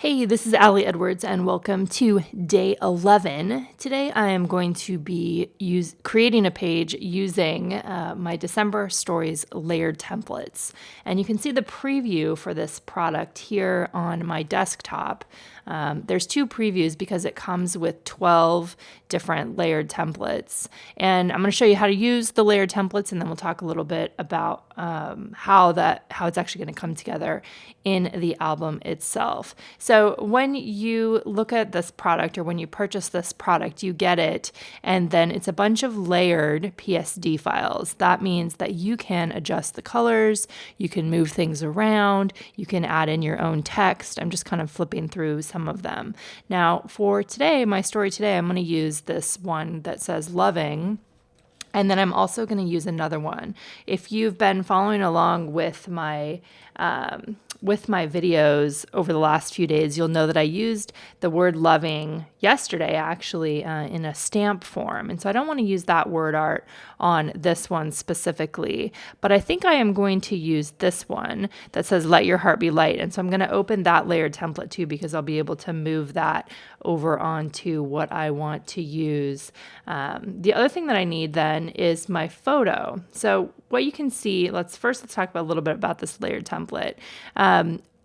Hey, this is Allie Edwards and welcome to day 11. Today I am going to be creating a page using my December Stories layered templates. And you can see the preview for this product here on my desktop. There's two previews because it comes with 12 different layered templates. And I'm going to show you how to use the layered templates, and then we'll talk a little bit about how it's actually going to come together in the album itself. So when you look at this product, or when you purchase this product, you get it, and then it's a bunch of layered PSD files. That means that you can adjust the colors, you can move things around, you can add in your own text. I'm just kind of flipping through some of them. Now, for today, my story today, I'm going to use this one that says loving. And then I'm also going to use another one. If you've been following along with my videos over the last few days, you'll know that I used the word loving yesterday actually in a stamp form. And so I don't want to use that word art on this one specifically, but I think I am going to use this one that says let your heart be light. And so I'm going to open that layered template too, because I'll be able to move that over onto what I want to use. The other thing that I need then is my photo. So what you can see, let's talk about a little bit about this layered template.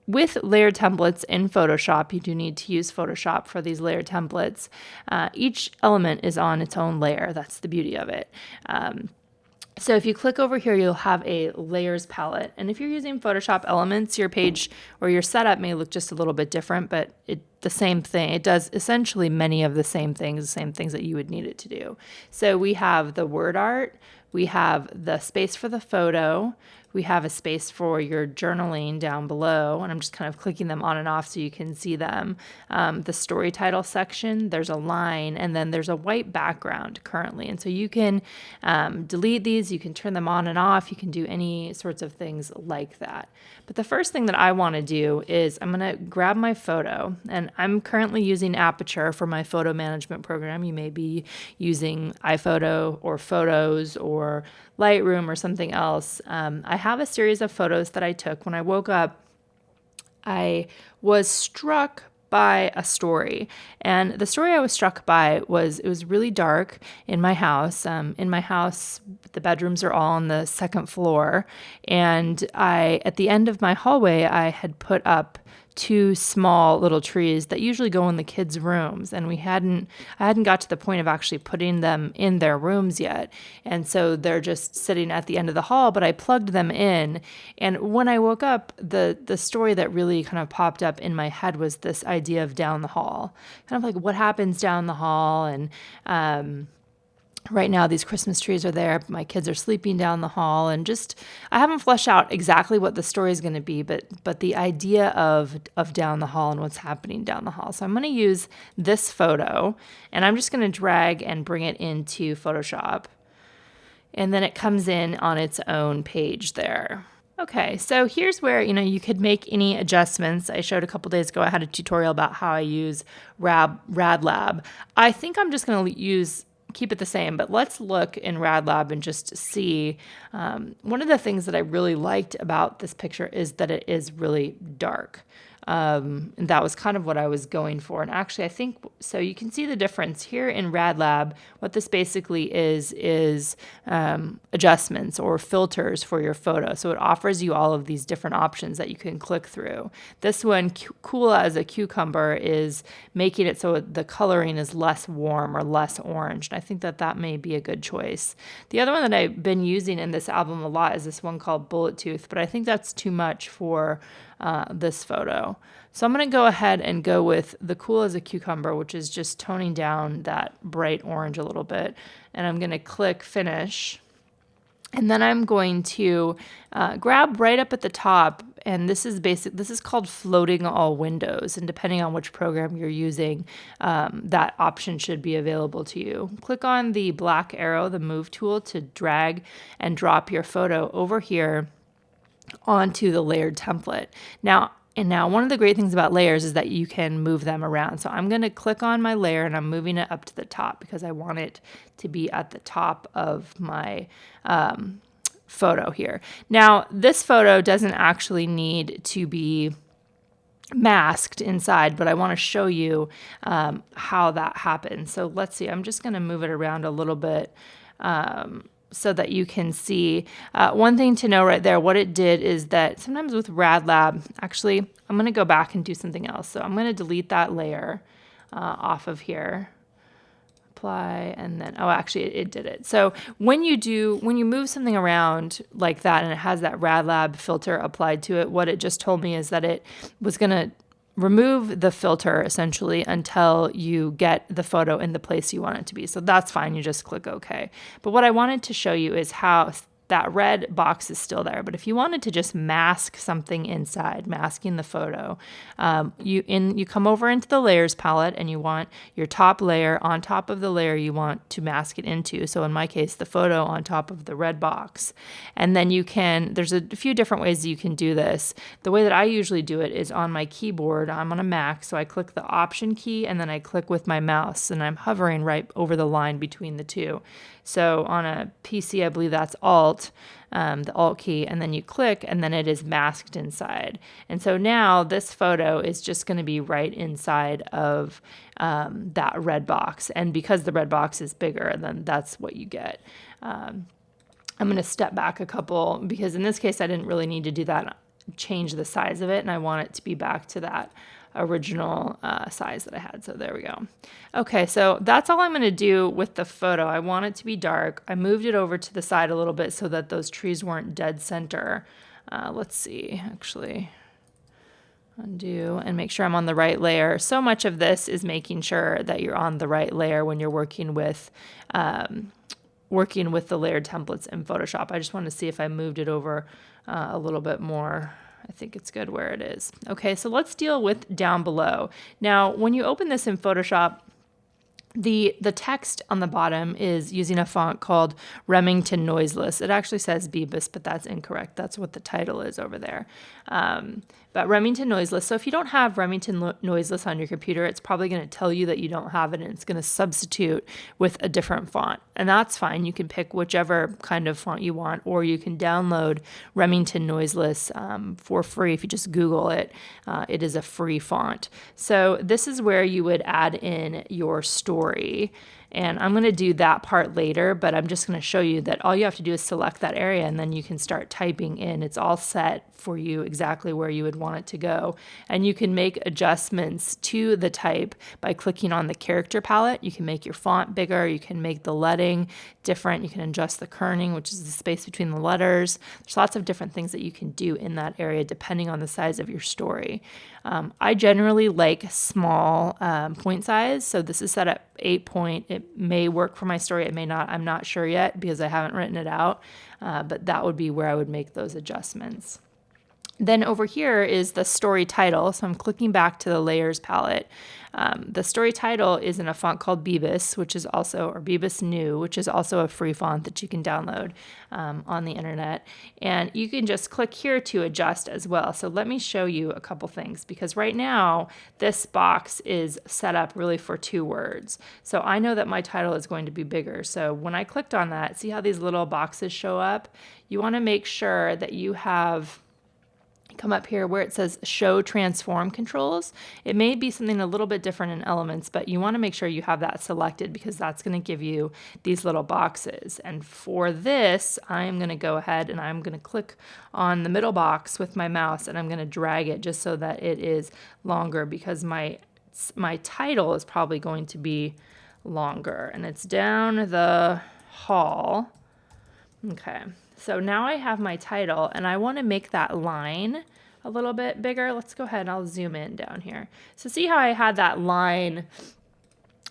With layered templates in Photoshop, you do need to use Photoshop for these layered templates. Each element is on its own layer. That's the beauty of it. So if you click over here, you'll have a layers palette. And if you're using Photoshop Elements, your page or your setup may look just a little bit different, but the same thing. It does essentially many of the same things that you would need it to do. So we have the word art, we have the space for the photo, we have a space for your journaling down below, and I'm just kind of clicking them on and off so you can see them. The story title section, there's a line, and then there's a white background currently. And so you can delete these, you can turn them on and off, you can do any sorts of things like that. But the first thing that I want to do is I'm going to grab my photo, and I'm currently using Aperture for my photo management program. You may be using iPhoto or Photos or Lightroom or something else. I have a series of photos that I took. When I woke up, I was struck by a story. And the story I was struck by was, it was really dark in my house. In my house, the bedrooms are all on the second floor. And at the end of my hallway, I had put up two small little trees that usually go in the kids' rooms, and I hadn't got to the point of actually putting them in their rooms yet, and so they're just sitting at the end of the hall, but I plugged them in. And when I woke up, the story that really kind of popped up in my head was this idea of down the hall, kind of like what happens down the hall. And right now, these Christmas trees are there. My kids are sleeping down the hall, and I haven't fleshed out exactly what the story is going to be, but the idea of down the hall and what's happening down the hall. So I'm going to use this photo, and I'm just going to drag and bring it into Photoshop, and then it comes in on its own page there. Okay, so here's where, you could make any adjustments. I showed a couple days ago, I had a tutorial about how I use RadLab. I think I'm just going to keep it the same, but let's look in RadLab and just see. One of the things that I really liked about this picture is that it is really dark. And that was kind of what I was going for. And actually, I think, so you can see the difference here in RadLab. What this basically is adjustments or filters for your photo. So it offers you all of these different options that you can click through. This one, cool as a cucumber, is making it so the coloring is less warm or less orange. And I think that may be a good choice. The other one that I've been using in this album a lot is this one called Bullet Tooth, but I think that's too much for this photo. So I'm going to go ahead and go with the cool as a cucumber, which is just toning down that bright orange a little bit. And I'm going to click finish. And then I'm going to grab right up at the top, and this is called floating all windows. And depending on which program you're using, that option should be available to you. Click on the black arrow, the move tool, to drag and drop your photo over here onto the layered template. Now, one of the great things about layers is that you can move them around. So I'm going to click on my layer, and I'm moving it up to the top because I want it to be at the top of my photo here. Now, this photo doesn't actually need to be masked inside, but I want to show you how that happens. So let's see, I'm just going to move it around a little bit so that you can see. One thing to know right there, what it did is that sometimes with RadLab, actually, I'm going to go back and do something else. So I'm going to delete that layer off of here. Apply, and then, oh, actually it did it. So when you move something around like that and it has that RadLab filter applied to it, what it just told me is that it was going to remove the filter essentially until you get the photo in the place you want it to be. So that's fine. You just click OK. But what I wanted to show you is how that red box is still there. But if you wanted to just mask something inside, masking the photo, you come over into the layers palette and you want your top layer on top of the layer you want to mask it into. So in my case, the photo on top of the red box. And then there's a few different ways you can do this. The way that I usually do it is on my keyboard. I'm on a Mac, so I click the Option key and then I click with my mouse and I'm hovering right over the line between the two. So on a PC, I believe that's Alt, the Alt key, and then you click, and then it is masked inside. And so now this photo is just going to be right inside of that red box. And because the red box is bigger, then that's what you get. I'm going to step back a couple, because in this case, I didn't really need to do that, change the size of it, and I want it to be back to that original size that I had. So there we go. Okay, so that's all I'm going to do with the photo. I want it to be dark. I moved it over to the side a little bit so that those trees weren't dead center. Let's see, actually. Undo and make sure I'm on the right layer. So much of this is making sure that you're on the right layer when you're working with the layered templates in Photoshop. I just want to see if I moved it over a little bit more. I think it's good where it is. Okay, so let's deal with down below. Now, when you open this in Photoshop, the text on the bottom is using a font called Remington Noiseless. It actually says Bebus, but that's incorrect. That's what the title is over there. But Remington Noiseless. So if you don't have Remington Noiseless on your computer, it's probably going to tell you that you don't have it, and it's going to substitute with a different font. And that's fine. You can pick whichever kind of font you want, or you can download Remington Noiseless for free. If you just Google it, it is a free font. So this is where you would add in your story. And I'm going to do that part later, but I'm just going to show you that all you have to do is select that area and then you can start typing in. It's all set for you exactly where you would want it to go. And you can make adjustments to the type by clicking on the character palette. You can make your font bigger. You can make the leading different. You can adjust the kerning, which is the space between the letters. There's lots of different things that you can do in that area depending on the size of your story. I generally like small point size, so this is set at 8 point. It may work for my story, it may not. I'm not sure yet because I haven't written it out, but that would be where I would make those adjustments. Then over here is the story title. So I'm clicking back to the layers palette. The story title is in a font called Bebus, or Bebus New, which is also a free font that you can download on the internet. And you can just click here to adjust as well. So let me show you a couple things, because right now this box is set up really for 2 words. So I know that my title is going to be bigger. So when I clicked on that, see how these little boxes show up? You want to make sure that you have come up here where it says show transform controls. It may be something a little bit different in Elements, but you want to make sure you have that selected because that's going to give you these little boxes. And for this, I'm going to go ahead and I'm going to click on the middle box with my mouse and I'm going to drag it just so that it is longer, because my title is probably going to be longer and it's down the hall. Okay. So now I have my title and I want to make that line a little bit bigger. Let's go ahead and I'll zoom in down here. So see how I had that line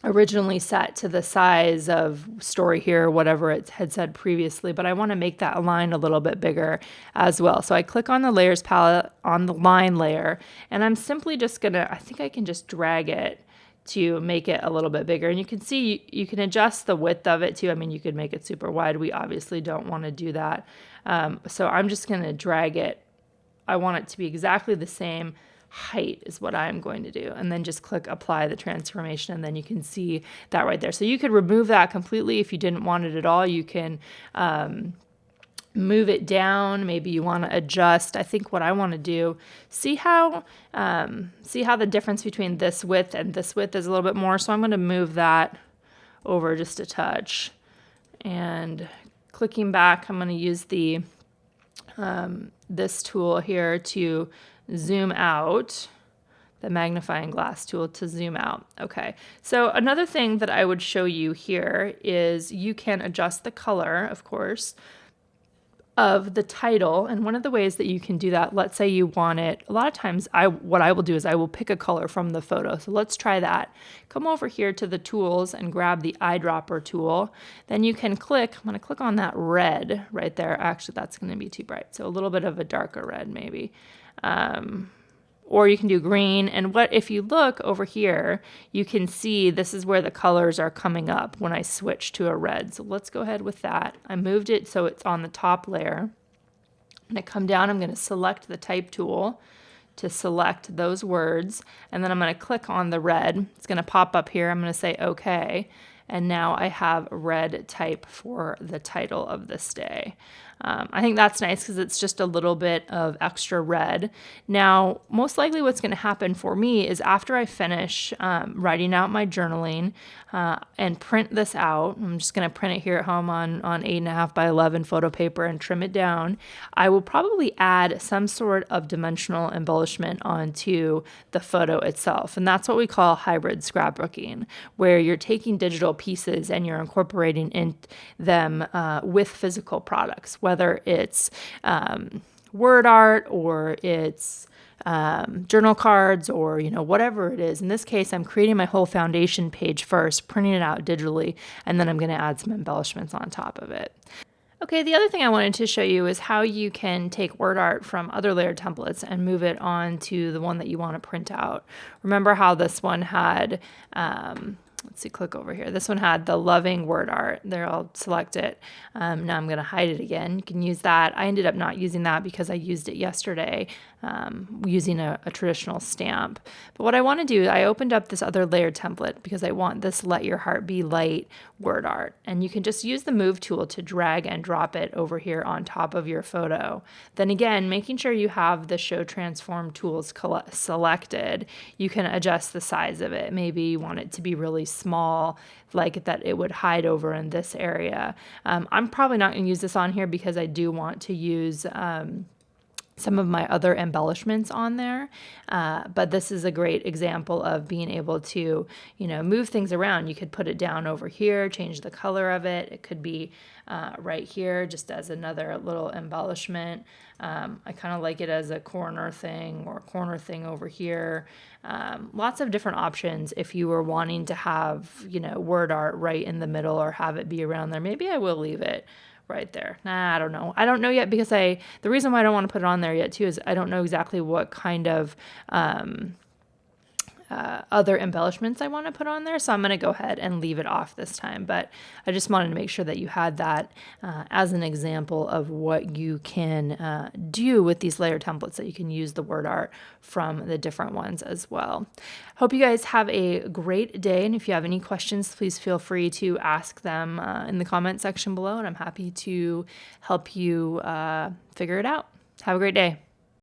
originally set to the size of story here, whatever it had said previously, but I want to make that line a little bit bigger as well. So I click on the layers palette on the line layer and I'm simply just I think I can just drag it to make it a little bit bigger. And you can see you can adjust the width of it too. I mean, you could make it super wide. We obviously don't want to do that. So I'm just going to drag it. I want it to be exactly the same height is what I'm going to do. And then just click apply the transformation and then you can see that right there. So you could remove that completely if you didn't want it at all. You can move it down. Maybe you want to adjust. I think what I want to do, see how the difference between this width and this width is a little bit more. So I'm going to move that over just a touch. And clicking back, I'm going to use the this tool here to zoom out, the magnifying glass tool to zoom out. Okay, so another thing that I would show you here is you can adjust the color, of course, of the title. And one of the ways that you can do that, let's say you want it, a lot of times what I will do is I will pick a color from the photo. So let's try that. Come over here to the tools and grab the eyedropper tool. Then you can click, I'm gonna click on that red right there. Actually, that's gonna be too bright. So a little bit of a darker red maybe. Or you can do green. And what if you look over here, you can see this is where the colors are coming up when I switch to a red. So let's go ahead with that. I moved it so it's on the top layer. When I come down, I'm going to select the type tool to select those words. And then I'm going to click on the red. It's going to pop up here. I'm going to say OK. And now I have red type for the title of this day. I think that's nice because it's just a little bit of extra red. Now, most likely what's going to happen for me is after I finish writing out my journaling and print this out, I'm just going to print it here at home on 8.5 by 11 photo paper and trim it down. I will probably add some sort of dimensional embellishment onto the photo itself. And that's what we call hybrid scrapbooking, where you're taking digital pieces and you're incorporating in them with physical products, whether it's word art or it's journal cards or whatever it is. In this case, I'm creating my whole foundation page first, printing it out digitally, and then I'm going to add some embellishments on top of it. Okay, the other thing I wanted to show you is how you can take word art from other layered templates and move it on to the one that you want to print out. Remember how this one had let's see, click over here. This one had the loving word art. There, I'll select it. Now I'm going to hide it again. You can use that. I ended up not using that because I used it yesterday using a traditional stamp. But what I want to do, I opened up this other layered template because I want this Let Your Heart Be Light word art. And you can just use the move tool to drag and drop it over here on top of your photo. Then again, making sure you have the Show Transform tools selected, you can adjust the size of it. Maybe you want it to be really small, like that it would hide over in this area. I'm probably not going to use this on here because I do want to use some of my other embellishments on there. But this is a great example of being able to, move things around. You could put it down over here, change the color of it. It could be right here just as another little embellishment. I kind of like it as a corner thing or a corner thing over here. Lots of different options if you were wanting to have, word art right in the middle or have it be around there. Maybe I will leave it right there. Nah, I don't know. I don't know yet because the reason why I don't want to put it on there yet too is I don't know exactly what kind of other embellishments I want to put on there. So I'm going to go ahead and leave it off this time. But I just wanted to make sure that you had that as an example of what you can do with these layer templates, that you can use the word art from the different ones as well. Hope you guys have a great day. And if you have any questions, please feel free to ask them in the comment section below. And I'm happy to help you figure it out. Have a great day.